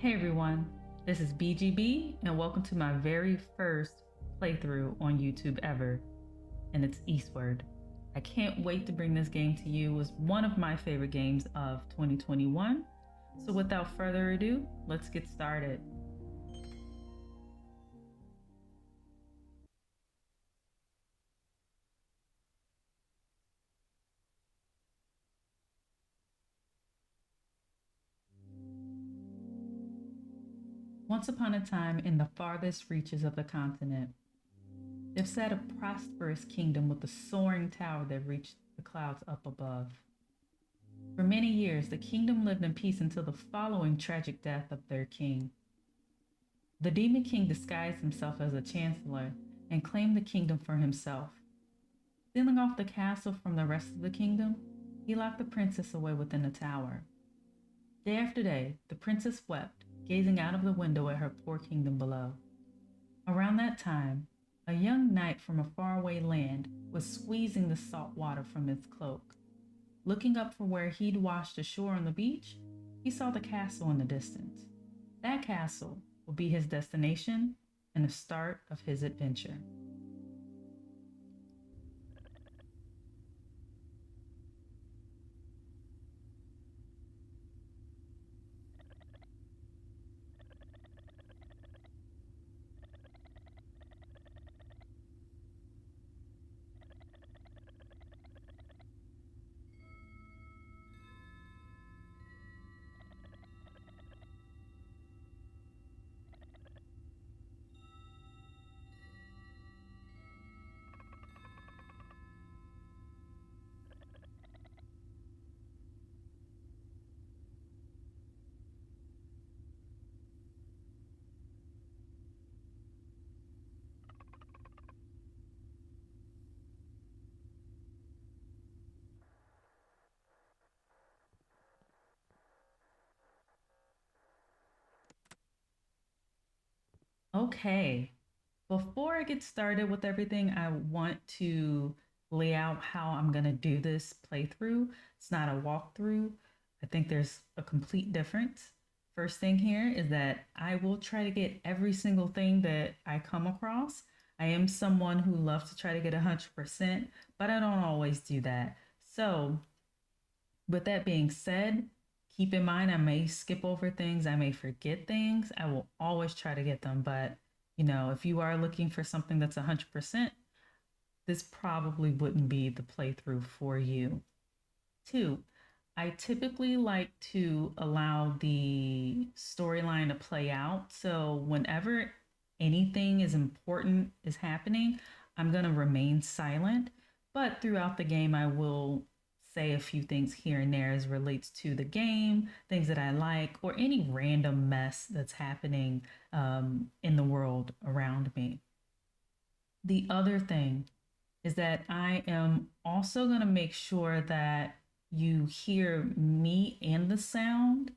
Hey everyone, this is BGB and welcome to my very first playthrough on YouTube ever, and it's Eastward. I can't wait to bring this game to you. It was one of my favorite games of 2021. So without further ado, let's get started. Once upon a time in the farthest reaches of the continent, there sat a prosperous kingdom with a soaring tower that reached the clouds up above. For many years, the kingdom lived in peace until the following tragic death of their king. The Demon King disguised himself as a chancellor and claimed the kingdom for himself. Sealing off the castle from the rest of the kingdom, he locked the princess away within the tower. Day after day, the princess wept, gazing out of the window at her poor kingdom below. Around that time, a young knight from a faraway land was squeezing the salt water from his cloak. Looking up from where he'd washed ashore on the beach, he saw the castle in the distance. That castle would be his destination and the start of his adventure. Okay, before I get started with everything, I want to lay out how I'm going to do this playthrough. It's not a walkthrough. I think there's a complete difference. First thing here is that I will try to get every single thing that I come across. I am someone who loves to try to get 100%, but I don't always do that. So, with that being said, keep in mind I may skip over things, I may forget things. I will always try to get them, but if you are looking for something that's 100%, this probably wouldn't be the playthrough for you. Two, I typically like to allow the storyline to play out. So whenever anything is important is happening, I'm going to remain silent. But throughout the game, I will say a few things here and there as relates to the game, things that I like, or any random mess that's happening in the world around me. The other thing is that I am also going to make sure that you hear me and the sound.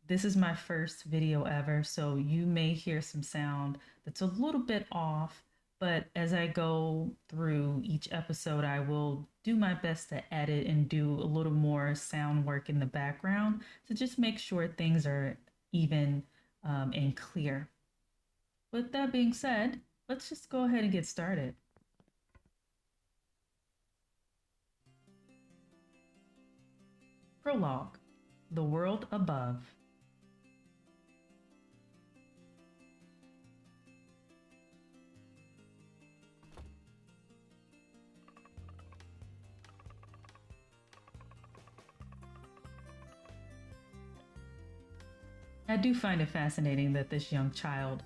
This is my first video ever, so you may hear some sound that's a little bit off, but as I go through each episode, I will do my best to edit and do a little more sound work in the background to just make sure things are even and clear. With that being said, let's just go ahead and get started. Prologue: The World Above. I do find it fascinating that this young child,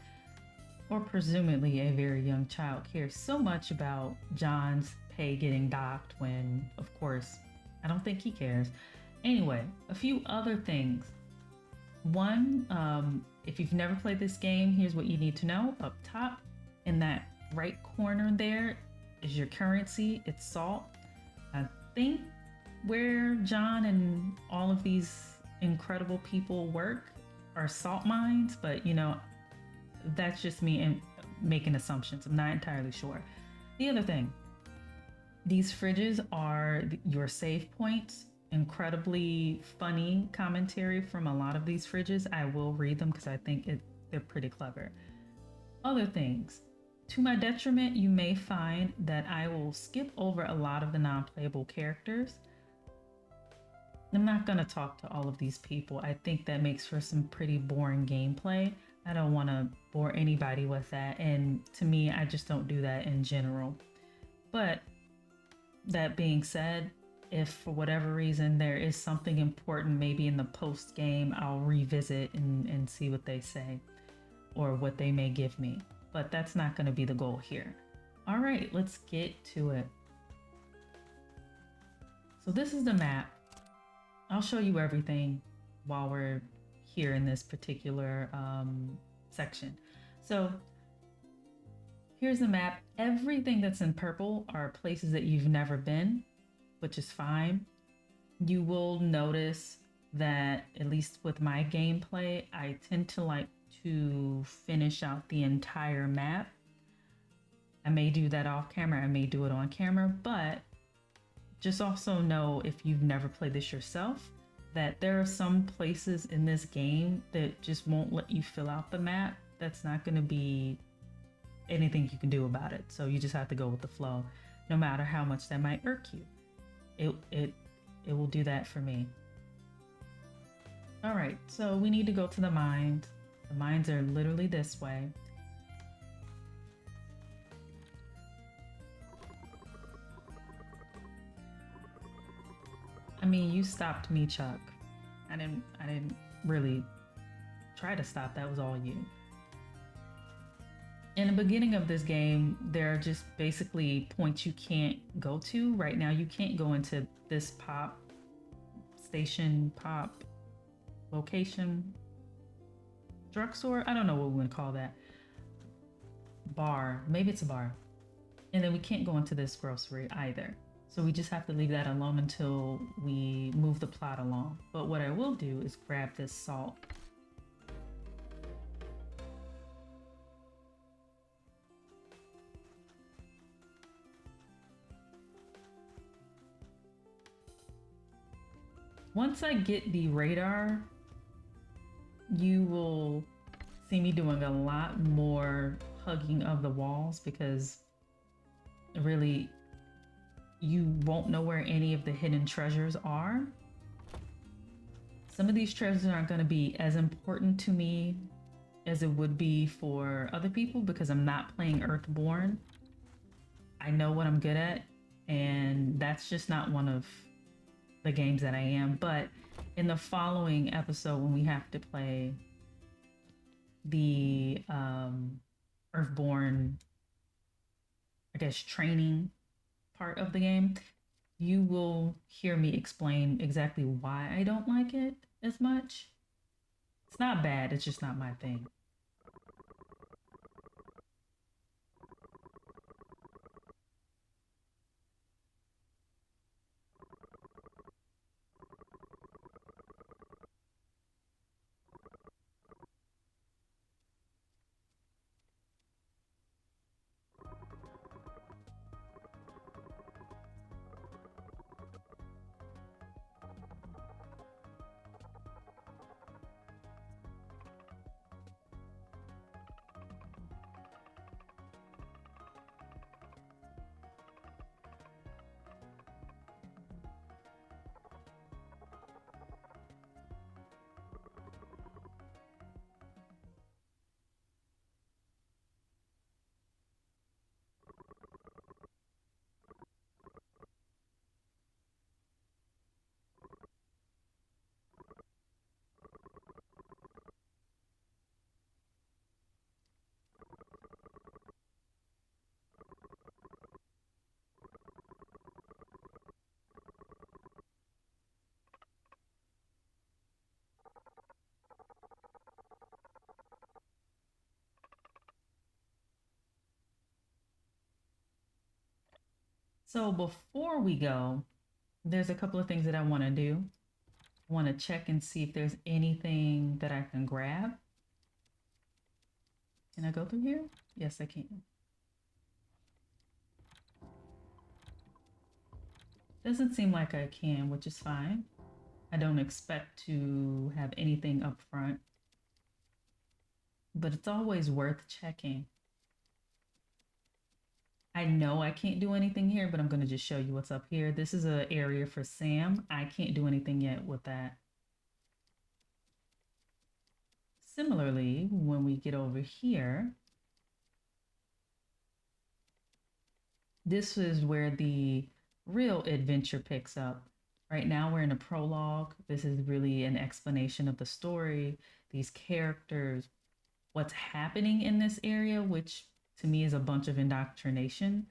or presumably a very young child, cares so much about John's pay getting docked when, of course, I don't think he cares. Anyway, a few other things. One, if you've never played this game, here's what you need to know. Up top in that right corner there is your currency. It's salt. I think where John and all of these incredible people work are salt mines, but that's just me making assumptions. I'm not entirely sure. The other thing, these fridges are your save points. incredibly funny commentary from a lot of these fridges, I will read them because I think they're pretty clever. Other things. To my detriment, you may find that I will skip over a lot of the non-playable characters. I'm not going to talk to all of these people. I think that makes for some pretty boring gameplay. I don't want to bore anybody with that. And to me, I just don't do that in general. But that being said, if for whatever reason there is something important, maybe in the post game, I'll revisit and see what they say or what they may give me. But that's not going to be the goal here. All right, let's get to it. So this is the map. I'll show you everything while we're here in this particular section. So here's the map. Everything that's in purple are places that you've never been, which is fine. You will notice that, at least with my gameplay, I tend to like to finish out the entire map. I may do that off camera, I may do it on camera, but just also know, if you've never played this yourself, that there are some places in this game that just won't let you fill out the map. That's not going to be anything you can do about it. So you just have to go with the flow, no matter how much that might irk you. It will do that for me. All right, so we need to go to the mines. The mines are literally this way. I mean, you stopped me, Chuck. I didn't really try to stop. That was all you. In the beginning of this game, there are just basically points you can't go to. Right now, you can't go into this pop station, pop location, drugstore. I don't know what we would call that. Bar. Maybe it's a bar. And then we can't go into this grocery either. So we just have to leave that alone until we move the plot along. But what I will do is grab this salt. Once I get the radar, you will see me doing a lot more hugging of the walls, because really, you won't know where any of the hidden treasures are. Some of these treasures aren't going to be as important to me as it would be for other people, because I'm not playing Earthborn. I know what I'm good at, and that's just not one of the games that I am. But in the following episode, when we have to play the Earthborn, I guess, training part of the game, you will hear me explain exactly why I don't like it as much. It's not bad, it's just not my thing. So before we go, there's a couple of things that I want to do. I want to check and see if there's anything that I can grab. Can I go through here? Yes, I can. Doesn't seem like I can, which is fine. I don't expect to have anything up front, but it's always worth checking. I know I can't do anything here, but I'm going to just show you what's up here. This is an area for Sam. I can't do anything yet with that. Similarly, when we get over here, this is where the real adventure picks up. Right now, we're in a prologue. This is really an explanation of the story, these characters, what's happening in this area, which to me is a bunch of indoctrination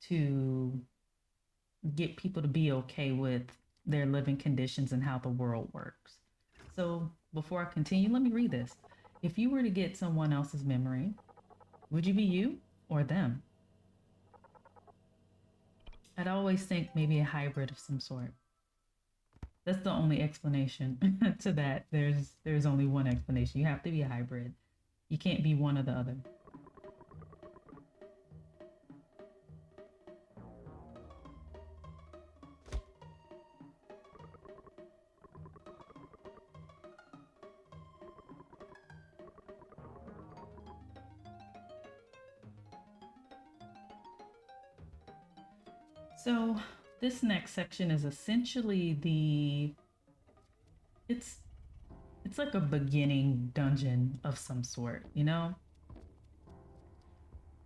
to get people to be okay with their living conditions and how the world works. So before I continue, let me read this. If you were to get someone else's memory, would you be you or them? I'd always think maybe a hybrid of some sort. That's the only explanation to that. There's only one explanation. You have to be a hybrid. You can't be one or the other. So this next section is essentially it's it's like a beginning dungeon of some sort, you know?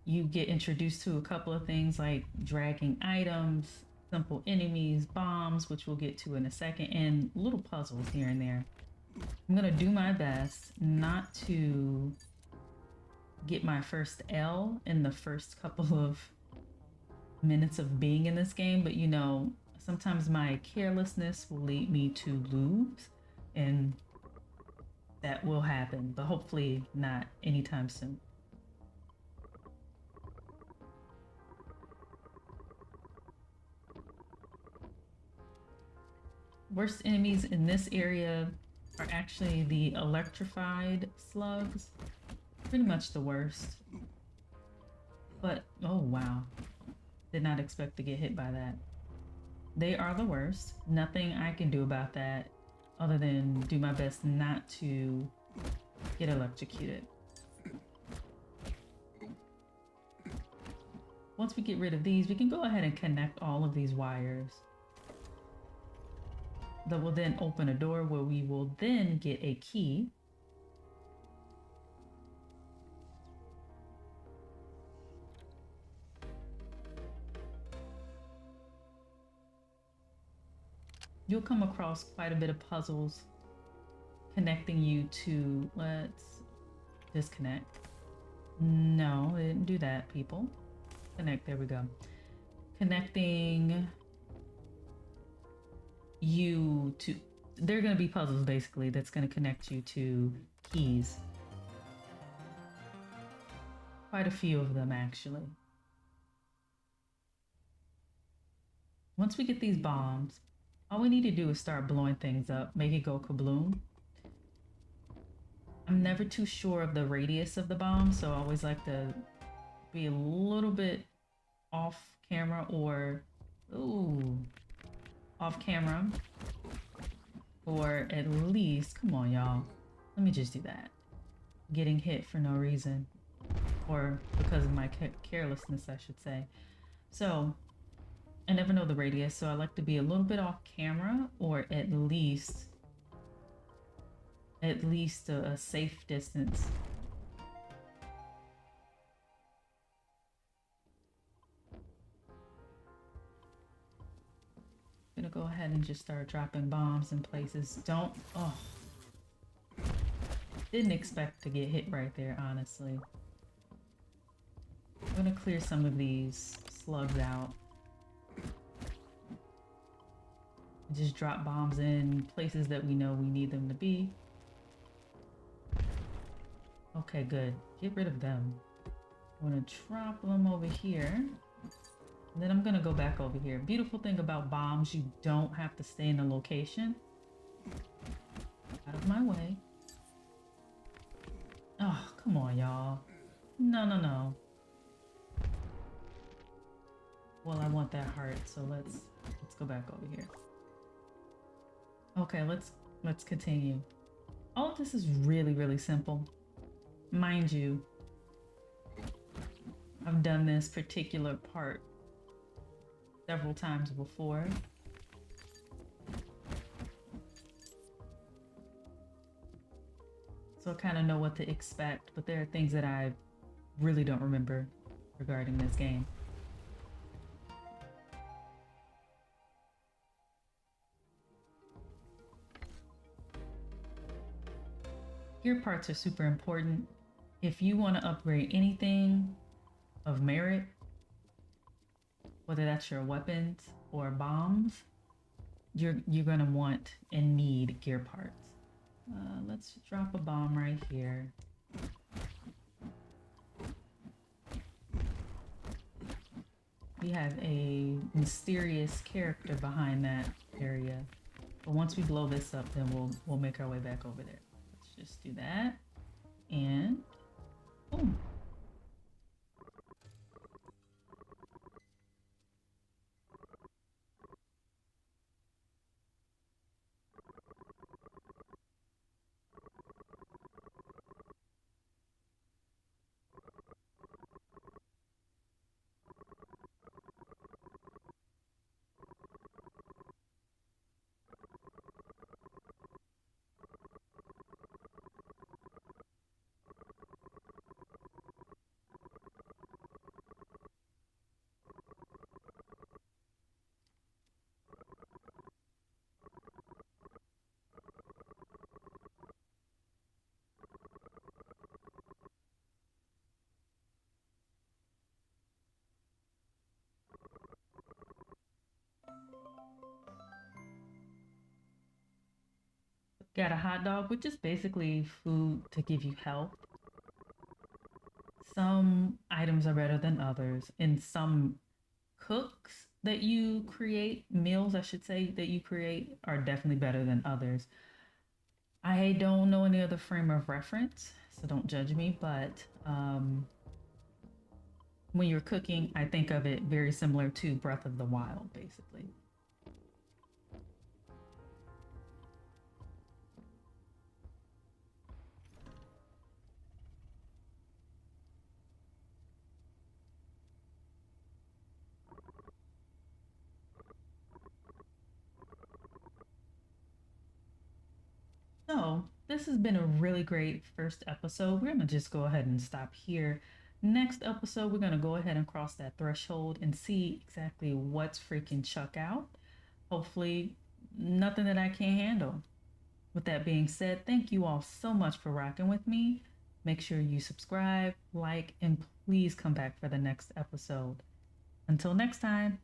You get introduced to a couple of things like dragging items, simple enemies, bombs, which we'll get to in a second, and little puzzles here and there. I'm gonna do my best not to get my first L in the first couple of minutes of being in this game, but you know, sometimes my carelessness will lead me to lose, and that will happen, but hopefully not anytime soon. Worst enemies in this area are actually the electrified slugs. Pretty much the worst. But, oh wow. Did not expect to get hit by that. They are the worst. Nothing I can do about that other than do my best not to get electrocuted. Once we get rid of these, we can go ahead and connect all of these wires. That will then open a door where we will then get a key. You'll come across quite a bit of puzzles connecting you to, let's disconnect. No, it didn't do that, people. Connect, there we go. Connecting you to, they're going to be puzzles basically that's going to connect you to keys. Quite a few of them actually. Once we get these bombs, all we need to do is start blowing things up, make it go kabloom. I'm never too sure of the radius of the bomb, so I always like to be a little bit off camera or, ooh, off camera, or at least, come on y'all, let me just do that. Getting hit for no reason, or because of my carelessness, I should say. So I never know the radius, so I like to be a little bit off camera, or at least a safe distance. I'm gonna go ahead and just start dropping bombs in places. Don't, oh. Didn't expect to get hit right there, honestly. I'm gonna clear some of these slugs out. Just drop bombs in places that we know we need them to be. Okay, good. Get rid of them. I'm gonna drop them over here. And then I'm gonna go back over here. Beautiful thing about bombs, you don't have to stay in a location. Out of my way. Oh, come on, y'all. No, no, no. Well, I want that heart, so let's go back over here. Okay, let's continue. All of this is really, really simple. Mind you, I've done this particular part several times before. So I kind of know what to expect, but there are things that I really don't remember regarding this game. Gear parts are super important. If you want to upgrade anything of merit, whether that's your weapons or bombs, you're gonna want and need gear parts. Let's drop a bomb right here. We have a mysterious character behind that area. But once we blow this up, then we'll make our way back over there. Let's just do that. And boom. Got a hot dog, which is basically food to give you health. Some items are better than others, and some cooks that you create, meals, I should say, that you create, are definitely better than others. I don't know any other frame of reference, so don't judge me, but when you're cooking, I think of it very similar to Breath of the Wild, basically. So, this has been a really great first episode. We're going to just go ahead and stop here. Next episode, we're going to go ahead and cross that threshold and see exactly what's freaking Chuck out. Hopefully, nothing that I can't handle. With that being said, thank you all so much for rocking with me. Make sure you subscribe, like, and please come back for the next episode. Until next time.